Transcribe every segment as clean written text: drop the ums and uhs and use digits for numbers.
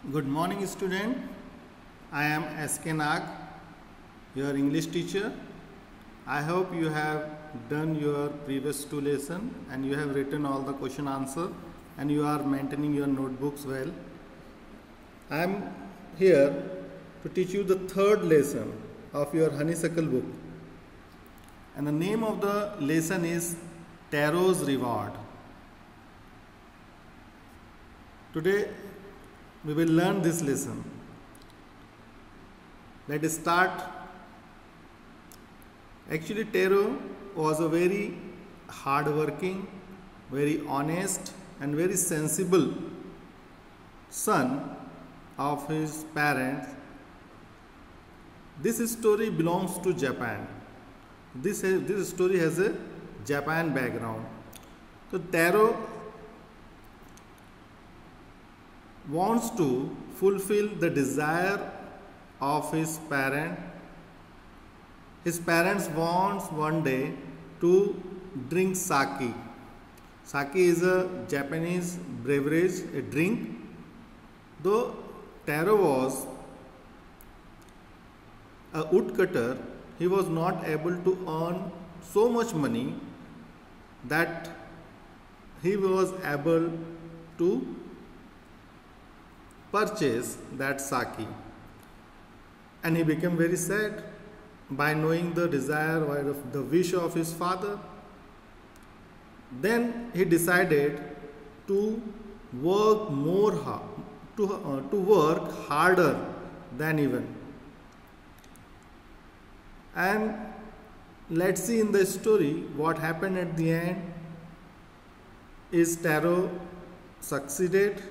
Good morning, student. I am S.K. Nag, your English teacher. I hope you have done your previous two lessons and you have written all the question answer and you are maintaining your notebooks well. I am here to teach you the third lesson of your honeysuckle book. And the name of the lesson is Taro's Reward. Today we will learn this lesson. Let us start. Actually, Taro was a very hard-working, very honest and very sensible son of his parents. This story belongs to Japan. This story has a Japan background. So Taro wants to fulfill the desire of his parent. His parents wants one day to drink sake. Sake is a Japanese beverage, a drink. Though Taro was a woodcutter, he was not able to earn so much money that he was able to purchase that sake, and he became very sad by knowing the desire or the wish of his father. Then he decided to work more hard, to work harder than even. And let's see in the story what happened at the end. Is Taro succeeded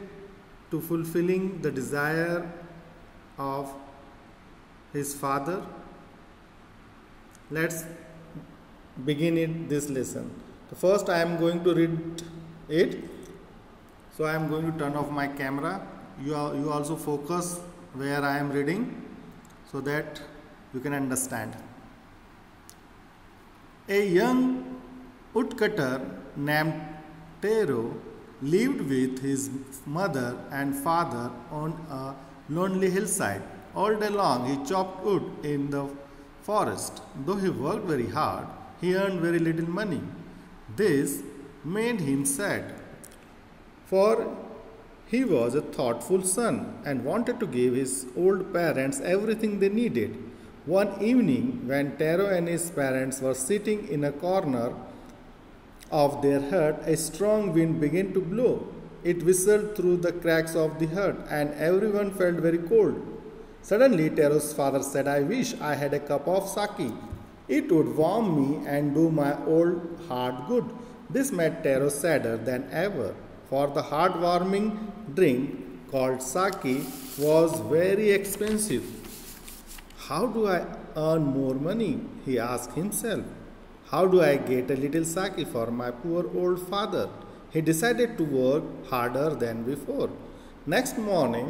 to fulfilling the desire of his father? Let's begin this lesson. So first I am going to read it. So I am going to turn off my camera. You also focus where I am reading so that you can understand. A young woodcutter named Taro lived with his mother and father on a lonely hillside. All day long he chopped wood in the forest. Though he worked very hard, he earned very little money. This made him sad, for he was a thoughtful son and wanted to give his old parents everything they needed. One evening, when Taro and his parents were sitting in a corner of their hut, a strong wind began to blow. It whistled through the cracks of the hut, and everyone felt very cold. Suddenly, Taro's father said, "I wish I had a cup of sake. It would warm me and do my old heart good." This made Taro sadder than ever, for the heart-warming drink called sake was very expensive. "How do I earn more money?" he asked himself. "How do I get a little sake for my poor old father?" He decided to work harder than before. Next morning,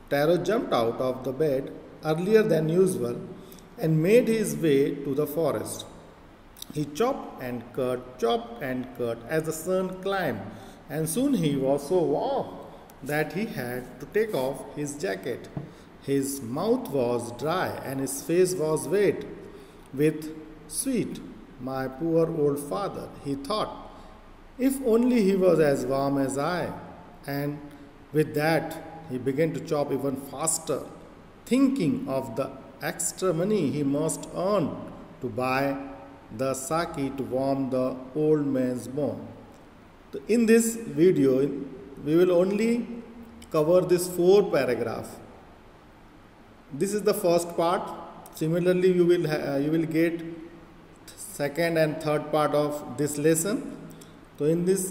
Taro jumped out of the bed earlier than usual and made his way to the forest. He chopped and cut as the sun climbed, and soon he was so warm that he had to take off his jacket. His mouth was dry and his face was wet with sweat. "My poor old father," he thought. "If only he was as warm as I." And with that, he began to chop even faster, thinking of the extra money he must earn to buy the sake to warm the old man's bone. So in this video, we will only cover this 4 paragraphs. This is the first part. Similarly, you will get second and third part of this lesson. So in this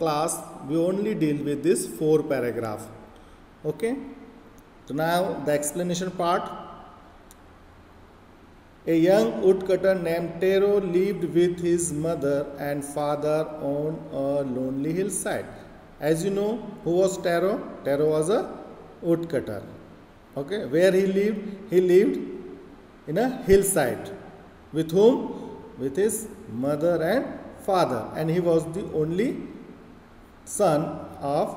class, we only deal with this 4 paragraph. Okay. So now the explanation part. A young woodcutter named Taro lived with his mother and father on a lonely hillside. As you know, who was Taro? Taro was a woodcutter. Okay. Where he lived? He lived in a hillside. With whom? With his mother and father, and he was the only son of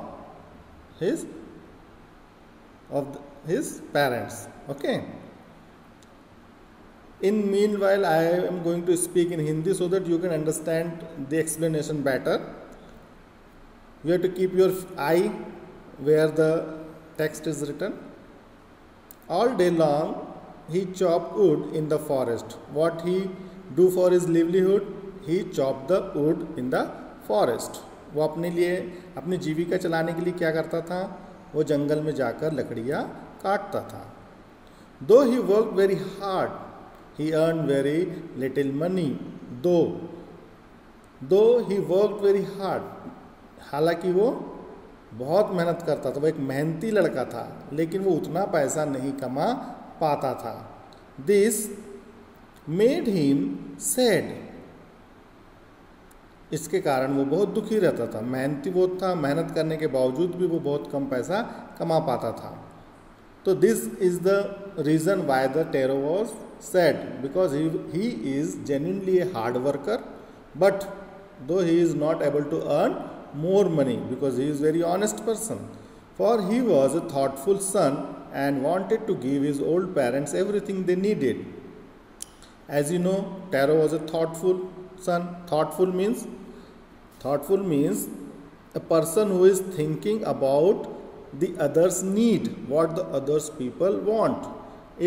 his of his parents. Okay. In meanwhile, I am going to speak in Hindi so that you can understand the explanation better. You have to keep your eye where the text is written. All day long, he chopped wood in the forest. What he do for his livelihood? He chopped the wood in the forest. वो अपने लिए अपनी जीविका चलाने के लिए क्या करता था? वो जंगल में जाकर लकड़ियाँ काटता था. Though he worked very hard, he earned very little money. Though he worked very hard, हालांकि वो बहुत मेहनत करता था, वो एक मेहनती लड़का था, लेकिन वो उतना पैसा नहीं कमा पाता था. This made him sad. इसके कारण वो बहुत दुखी रहता था. मेहनती वो था, मेहनत करने के बावजूद भी वो बहुत कम पैसा कमा पाता था. तो this is the reason why the Taro was sad, because he is genuinely a hard worker, but though he is not able to earn more money because he is very honest person. For he was a thoughtful son and wanted to give his old parents everything they needed. As you know, Taro was a thoughtful son. Thoughtful means a person who is thinking about the others' need, what the others people want.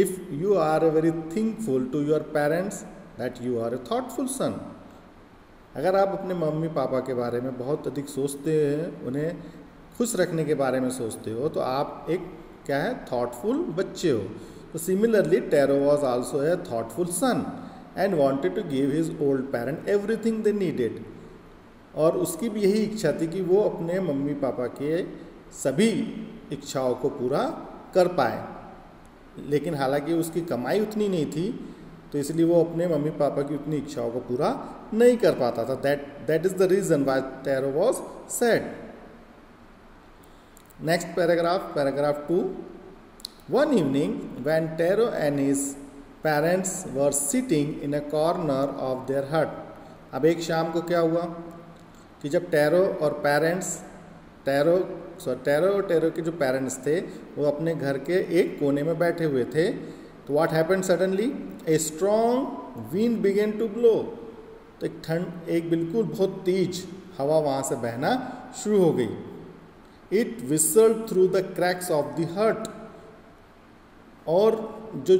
If you are a very thankful to your parents, that you are a thoughtful son. अगर आप अपने mummy papa के बारे में बहुत अधिक सोचते हैं, उन्हें खुश रखने के बारे में सोचते हो, तो आप एक क्या है, थॉटफुल बच्चे हो. तो similarly Taro was also a thoughtful son and wanted to give his old parent everything they needed. और उसकी भी यही इच्छा थी कि वो अपने मम्मी पापा के सभी इच्छाओं को पूरा कर पाए. लेकिन हालांकि उसकी कमाई उतनी नहीं थी, तो इसलिए वो अपने मम्मी पापा की उतनी इच्छाओं को पूरा नहीं कर पाता था. That is the reason why Taro was sad. Next paragraph, paragraph 2. One evening when Taro and his parents were sitting in a corner of their hut. अब एक शाम को क्या हुआ कि जब टेरो और पेरेंट्स, टेरो और टेरो के जो पेरेंट्स थे वो अपने घर के एक कोने में बैठे हुए थे. तो what happened suddenly? A strong wind began to blow. तो एक बिल्कुल बहुत तेज हवा वहाँ से बहना शुरू हो गई. It whistled through the cracks of the हट. और जो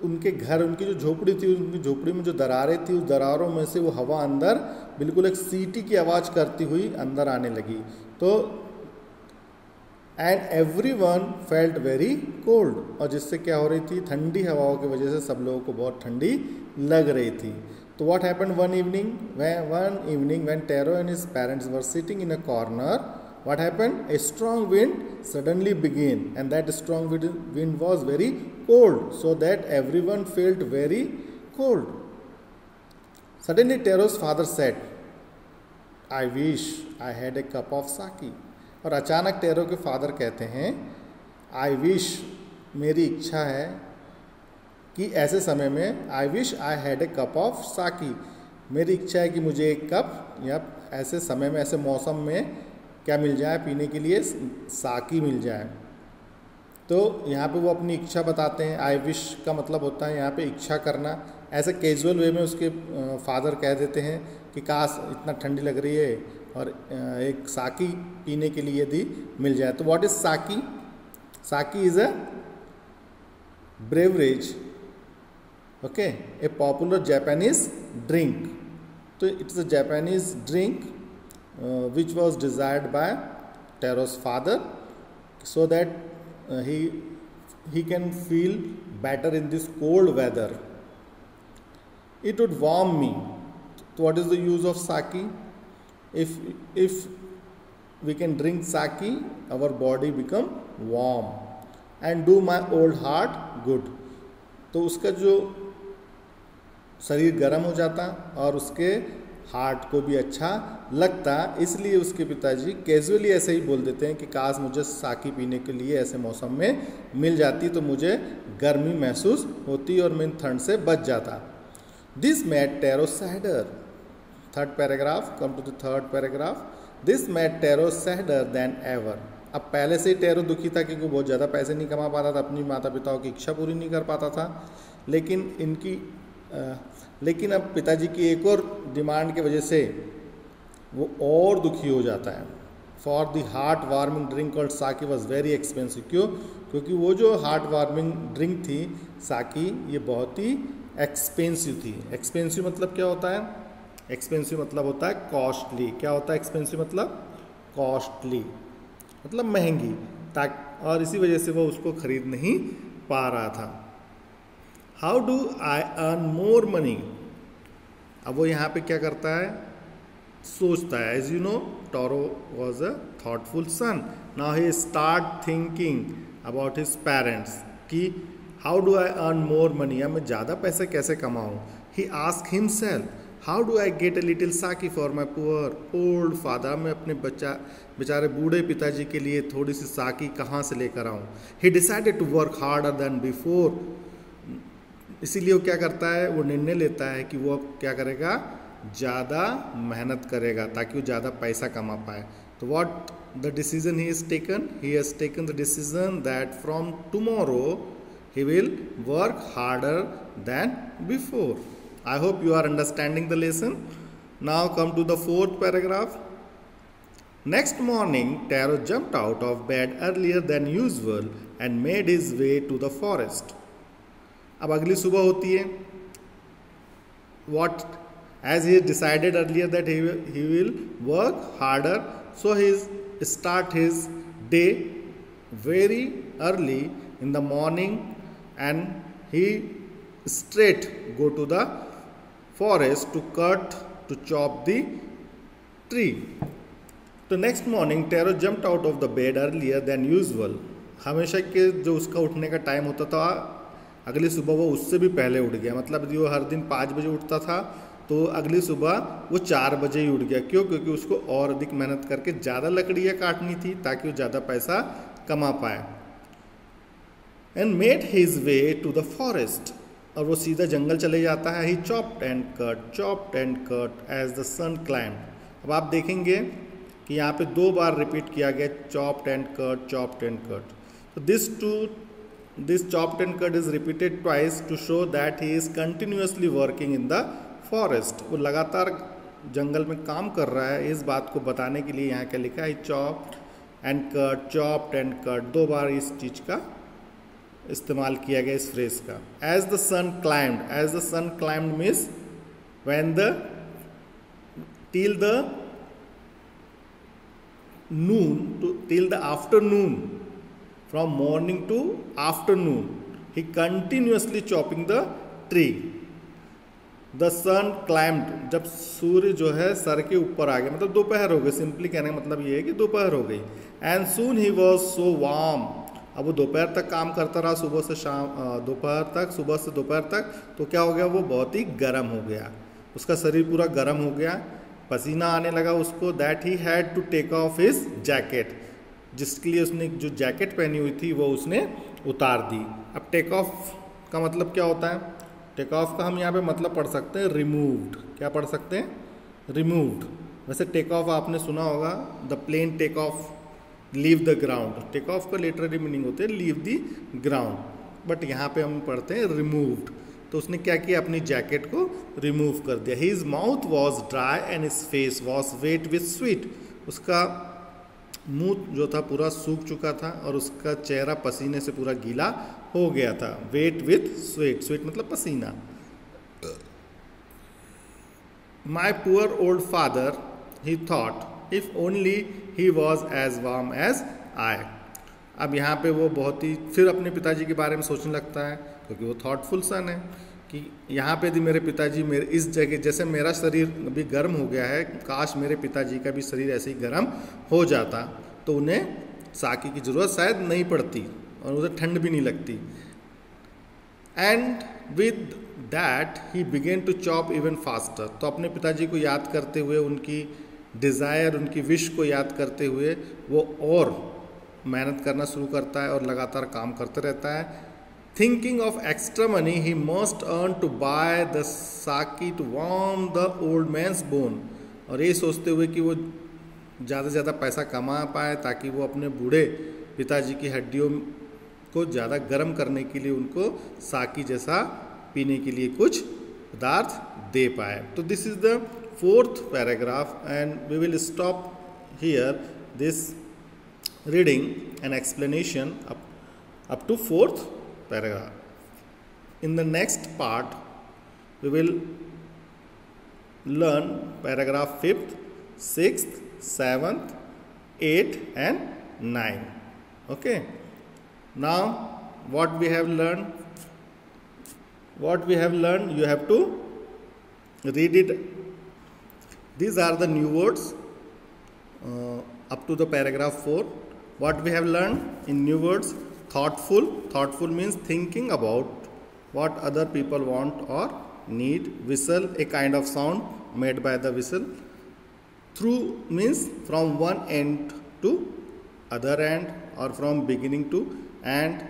उनके घर, उनकी जो झोपड़ी थी, उनकी झोपड़ी में जो दरारें थी, उस दरारों में से वो हवा अंदर बिल्कुल एक सीटी की आवाज़ करती हुई अंदर आने लगी. तो and every one felt very cold. और जिससे क्या हो रही थी, ठंडी हवाओं की वजह से सब लोगों को बहुत ठंडी लग रही थी. तो what happened one evening when Taro and his parents were sitting in a corner, what happened? A strong wind suddenly began and that strong wind was very cold, so that everyone felt very cold. Suddenly Taro's father said, I wish I had a cup of sake. और अचानक tarot के father कहते हैं, I wish, मेरी इच्छा है कि ऐसे समय में, आई wish I had a cup of साकी, मेरी इच्छा है कि मुझे एक कप या ऐसे समय में, ऐसे मौसम में क्या मिल जाए पीने के लिए, साकी मिल जाए. तो यहाँ पे वो अपनी इच्छा बताते हैं. आई विश का मतलब होता है यहाँ पे इच्छा करना. ऐसे कैजुअल वे में उसके फादर कह देते हैं कि काश इतना ठंडी लग रही है और एक साकी पीने के लिए यदि मिल जाए. तो what is sake? Sake is a beverage, okay, a popular Japanese drink. तो it is a Japanese drink which was desired by Taro's father so that he can feel better in this cold weather. It would warm me. So what is the use of sake? If we can drink sake, our body become warm and do my old heart good. तो उसका जो शरीर गर्म हो जाता और उसके heart को भी अच्छा लगता. इसलिए उसके पिताजी कैजुअली ऐसे ही बोल देते हैं कि काश मुझे साकी पीने के लिए ऐसे मौसम में मिल जाती तो मुझे गर्मी महसूस होती और मैं ठंड से बच जाता. This made Taro sadder. Third paragraph, come to the third paragraph. This made Taro sadder than ever. अब पहले से ही टेरो दुखी था क्योंकि वो बहुत ज़्यादा पैसे नहीं कमा पाता था, अपनी माता पिताओं की इच्छा पूरी नहीं कर पाता था। लेकिन अब पिताजी की एक और डिमांड की वजह से वो और दुखी हो जाता है। For the heart warming drink called साकी वॉज वेरी एक्सपेंसिव। क्यों? क्योंकि वो जो हार्ट वार्मिंग ड्रिंक थी साकी, ये बहुत ही एक्सपेंसिव थी। एक्सपेंसिव मतलब क्या होता है? एक्सपेंसिव मतलब होता है कॉस्टली। क्या होता है एक्सपेंसिव मतलब? कॉस्टली मतलब महंगी। और इसी वजह से वो उसको खरीद नहीं पा रहा था। How do I earn more money? अब वो यहाँ पे क्या करता है? सोचता है। As you know, Taro was a thoughtful son. Now he start thinking about his parents कि how do I earn more money, या मैं ज़्यादा पैसे कैसे कमाऊँ। He ask himself how do I get a little sake for my poor old father. मैं अपने बेचारे बूढ़े पिताजी के लिए थोड़ी सी साकी कहाँ से लेकर आऊँ। He decided to work harder than before. इसीलिए वो क्या करता है? वो निर्णय लेता है कि वो अब क्या करेगा? ज़्यादा मेहनत करेगा ताकि वो ज़्यादा पैसा कमा पाए। तो what the decision he is taken? He has taken the decision that from tomorrow he will work harder than before. I hope you are understanding the lesson. Now come to the fourth paragraph. Next morning, Taro jumped out of bed earlier than usual and made his way to the forest. अब अगली सुबह होती है. What? As he decided earlier that he will work harder, so he start his day very early in the morning. And he straight go to the forest to chop the tree. The next morning, Taro jumped out of the bed earlier than usual. हमेशा के जो उसका उठने का time होता था, अगली सुबह वो उससे भी पहले उठ गया। मतलब जो हर दिन 5 बजे उठता था, तो अगली सुबह वो 4 बजे ही उठ गया। क्यों? क्योंकि उसको और अधिक मेहनत करके ज़्यादा लकड़ियाँ काटनी थी ताकि वो ज़्यादा पैसा कमा पाए। And made his way to the forest. और वो सीधा जंगल चले जाता है। He chopped and cut as the sun climbed. अब आप देखेंगे कि यहाँ पे 2 बार रिपीट किया गया chopped and cut. So this chopped and cut is repeated twice to show that he is continuously working in the forest. वो लगातार जंगल में काम कर रहा है, इस बात को बताने के लिए यहाँ क्या लिखा है? chopped and cut 2 बार इस चीज़ का इस्तेमाल किया गया इस फ्रेज का। As the sun climbed means when till the afternoon, from morning to afternoon he continuously chopping the tree. The sun climbed, जब सूर्य जो है सर के ऊपर आ गया, मतलब दोपहर हो गई। सिंपली कहने का मतलब ये है कि दोपहर हो गई। And soon he was so warm. अब वो दोपहर तक काम करता रहा, सुबह से दोपहर तक। तो क्या हो गया? वो बहुत ही गर्म हो गया, उसका शरीर पूरा गर्म हो गया, पसीना आने लगा उसको। That he had to take off his jacket, जिसके लिए उसने जो जैकेट पहनी हुई थी वो उसने उतार दी। अब टेक ऑफ का मतलब क्या होता है? टेक ऑफ का हम यहाँ पे मतलब पढ़ सकते हैं रिमूव्ड। क्या पढ़ सकते हैं? रिमूव्ड। वैसे टेक ऑफ आपने सुना होगा, the plane take off leave the ground. Take off का लिटरली मीनिंग होते हैं लीव द ग्राउंड, बट यहाँ पे हम पढ़ते हैं रिमूव्ड। तो उसने क्या किया? अपनी जैकेट को रिमूव कर दिया। His mouth was dry and his face was wet with sweat. उसका मुंह जो था पूरा सूख चुका था और उसका चेहरा पसीने से पूरा गीला हो गया था। वेट विथ स्वेट, स्वेट मतलब पसीना। My poor old father, he thought, if only he was as warm as I. अब यहाँ पे वो बहुत ही फिर अपने पिताजी के बारे में सोचने लगता है, क्योंकि वो थॉटफुल सन है कि यहाँ पे यदि मेरे पिताजी मेरे इस जगह, जैसे मेरा शरीर अभी गर्म हो गया है, काश मेरे पिताजी का भी शरीर ऐसे ही गर्म हो जाता, तो उन्हें साकी की ज़रूरत शायद नहीं पड़ती और उन्हें ठंड भी नहीं लगती। And with that he began to chop even faster. तो अपने पिताजी को याद करते हुए, उनकी डिज़ायर, उनकी विश को याद करते हुए वो और मेहनत करना शुरू करता है और लगातार काम करते रहता है। Thinking of extra money he must earn to buy the sake to warm the old man's bone. और ये सोचते हुए कि वो ज़्यादा से ज़्यादा पैसा कमा पाए ताकि वो अपने बूढ़े पिताजी की हड्डियों को ज़्यादा गर्म करने के लिए उनको साकी जैसा पीने के लिए कुछ पदार्थ दे पाए। तो this is the fourth paragraph and we will stop here this reading and explanation up to fourth paragraph. In the next part we will learn paragraph 5th, 6th, 7th, 8th and 9. Okay, now what we have learned you have to read it. These are the new words up to the paragraph 4. What we have learned in new words: thoughtful means thinking about what other people want or need. Whistle, a kind of sound made by the whistle. Through means from one end to other end or from beginning to end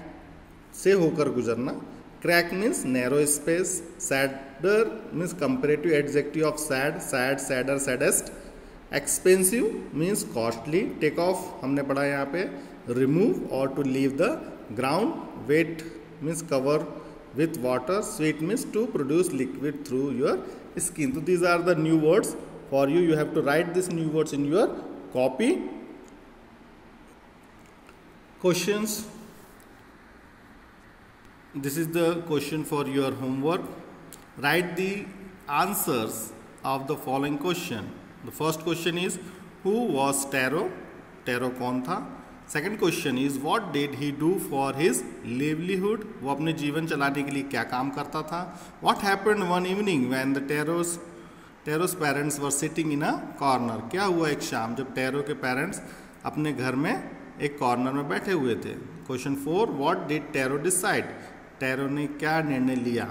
से होकर गुजरना. Crack means narrow space. Sadder means comparative adjective of sad, sadder, saddest. Expensive means costly. Take off हमने पढ़ा यहाँ पे. Remove or to leave the ground. Wet means cover with water. Sweet means to produce liquid through your skin. So these are the new words for you. You have to write these new words in your copy. Questions. This is the question for your homework. Write the answers of the following question. The first question is, who was Taro? Taro कौन था? Second question is what did he do for his livelihood? वो अपने जीवन चलाने के लिए क्या काम करता था? What happened one evening when the Taro's parents were sitting in a corner? क्या हुआ एक शाम जब टेरो के पेरेंट्स अपने घर में एक कॉर्नर में बैठे हुए थे? Question 4, what did tarot decide? Tarot ने क्या निर्णय लिया?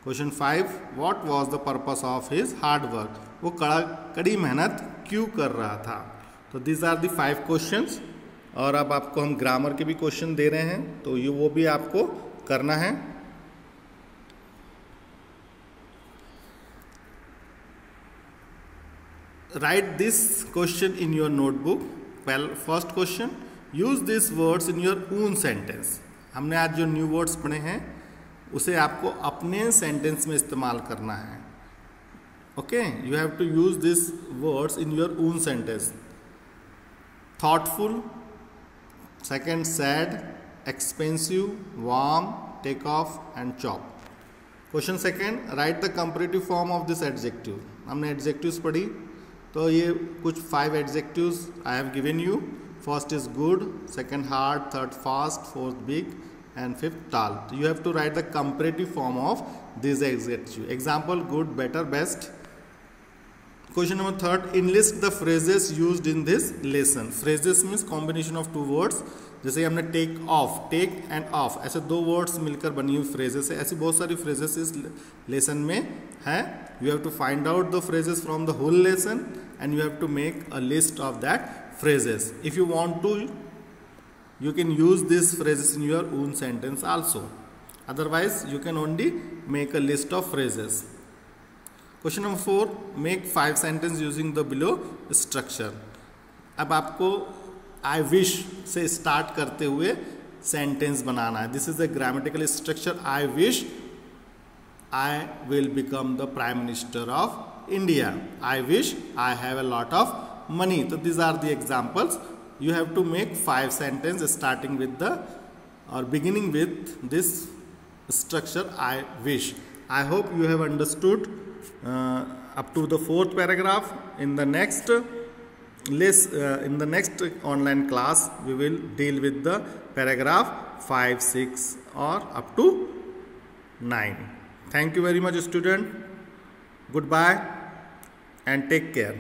Question 5, what was the purpose of his hard work? वो कड़ी मेहनत क्यों कर रहा था? तो दीज आर द 5 क्वेश्चंस. और अब आपको हम ग्रामर के भी क्वेश्चन दे रहे हैं, तो ये वो भी आपको करना है. Right this question in your notebook. First question, use this words in your own sentence. हमने आज जो न्यू वर्ड्स पढ़े हैं उसे आपको अपने सेंटेंस में इस्तेमाल करना है. Okay, you have to use this words in your own sentence. Thoughtful, second sad, expensive, warm, take off and chop. Question second, write the comparative form of this adjective. हमने adjectives पढ़ी, तो ये कुछ 5 adjectives I have given you. First is good, second hard, third fast, fourth big and fifth tall. You have to write the comparative form of this adjective. Example, good, better, best. Question number 3, enlist the phrases used in this lesson. Phrases means combination of 2 words. जैसे हमने take off, take and off, ऐसे 2 words मिलकर बनी हुई phrases है. ऐसी बहुत सारी फ्रेजेस इस लेसन में है. You have to find out the phrases from the whole lesson and you have to make a list of that phrases. If you want to, you can use these phrases in your own sentence also. Otherwise, you can only make a list of phrases. Question number 4, make 5 sentences using the below structure. अब आपको I wish से start करते हुए sentence बनाना है. This is the grammatical structure. I wish I will become the Prime Minister of India. I wish I have a lot of money. So these are the examples. You have to make 5 sentences starting with the or beginning with this structure I wish. I hope you have understood up to the 4th paragraph. In the next online class we will deal with the paragraph 5, 6 or up to 9. Thank you very much student. Goodbye and take care.